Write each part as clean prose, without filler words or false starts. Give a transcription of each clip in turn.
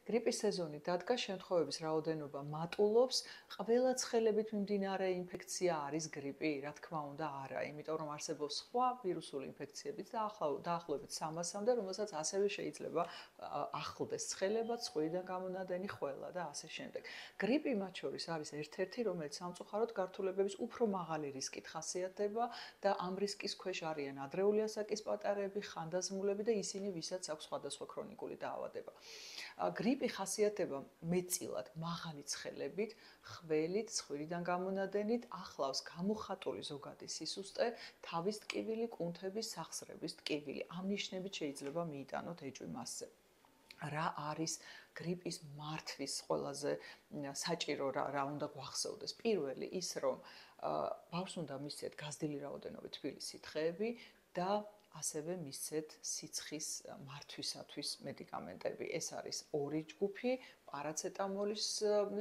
გრიპის სეზონი დადგა, შემთხვევების რაოდენობა მატულობს, ყველა ცხელებით მიმდინარე ინფექცია არის გრიპი, რა თქმა უნდა არა, იმიტომ რომ არსებობს სხვა ვირუსული ინფექციებიც და დაახლოებით 300-მდე, რომელსაც ასევე შეიძლება ახლდეს ცხელებად, სხვიდან გამონადენი ხველა და ასე შემდეგ. გრიპი მათ შორის არის ერთ-ერთი, რომელიც სამწუხაროდ გართულებების უფრო მაღალი რისკით ხასიათდება და ამ რისკის ქვეშ არიან ადრეული ასაკის პატარები, ხანდაზმულები და ისინი, ვისაც აქვს სხვადასხვა ქრონიკული დაავადება. გრიპი ხასიათდება მეტწილად მაღალი ცხელებით, ხველით, ცხვირიდან გამონადენით, ახლავს გამოხატული ზოგადი სისუსტე, თავის ტკივილი, კუნთების, სახსრების ტკივილი. ამ ნიშნებით შეიძლება მიიტანოთ ეჭვი მასზე. რა არის გრიპის მართვის ყველაზე საჭირო რა უნდა გვახსოვდეს? პირველი ის, რომ ბავშვს უნდა მისცეთ გაზრდილი რაოდენობით თბილი სითხეები და ასევე მისცეთ სიცხის მართვისათვის მედიკამენტები. ეს არის ორი ჯგუფი, პარაცეტამოლის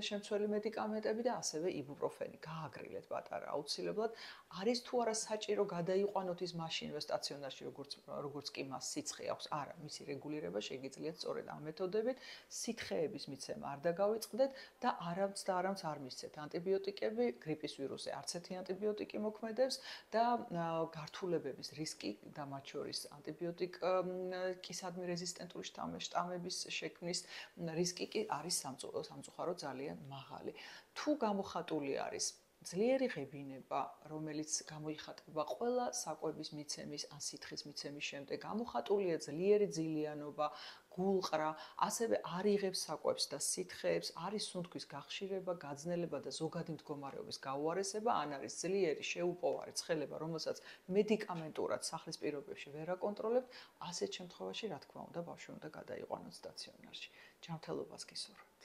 შემცველი მედიკამენტები და ასევე იბუპროფენი. გააგრილეთ პატარა აუცილებლად. არის თუ არა საჭირო გადაიყვანოთ ის მაშინვე სტაციონარში, როგორც კი მას სიცხე აქვს? არა, მისი რეგულირება შეგიძლიათ სწორედ ამ მეთოდებით. სითხეების მიცემა არ დაგავიწყდეთ და არამც არ მისცეთ ანტიბიოტიკები, გრიპის ვირუსზე არც ერთი ანტიბიოტიკი მოქმედებს და გართულებების რისკი და მათ შორის ანტიბიოტიკისადმი რეზისტენტური შტამების შექმნის რისკი კი არის სამწუხაროდ ძალიან მაღალი. თუ გამოხატული არის ძლიერი ღებინება, რომელიც გამოიხატება ყველა საკვების მიცემის ან სითხის მიცემის შემდეგ, გამოხატულია ძლიერი ძილიანობა, გულყრა, ასევე არ იღებს საკვებს და სითხეებს, არის სუნთქვის გახშირება, გაძნელება და ზოგადი მდგომარეობის გაუარესება, ან არის ძლიერი შეუპოვარი ცხელება, რომელსაც მედიკამენტურად სახლის პირობებში ვერ აკონტროლებთ, ასეთ შემთხვევაში, რა თქმა უნდა, ბავშვი უნდა გადაიყვანოთ სტაციონარში. ჯანმრთელობას გისურვებთ.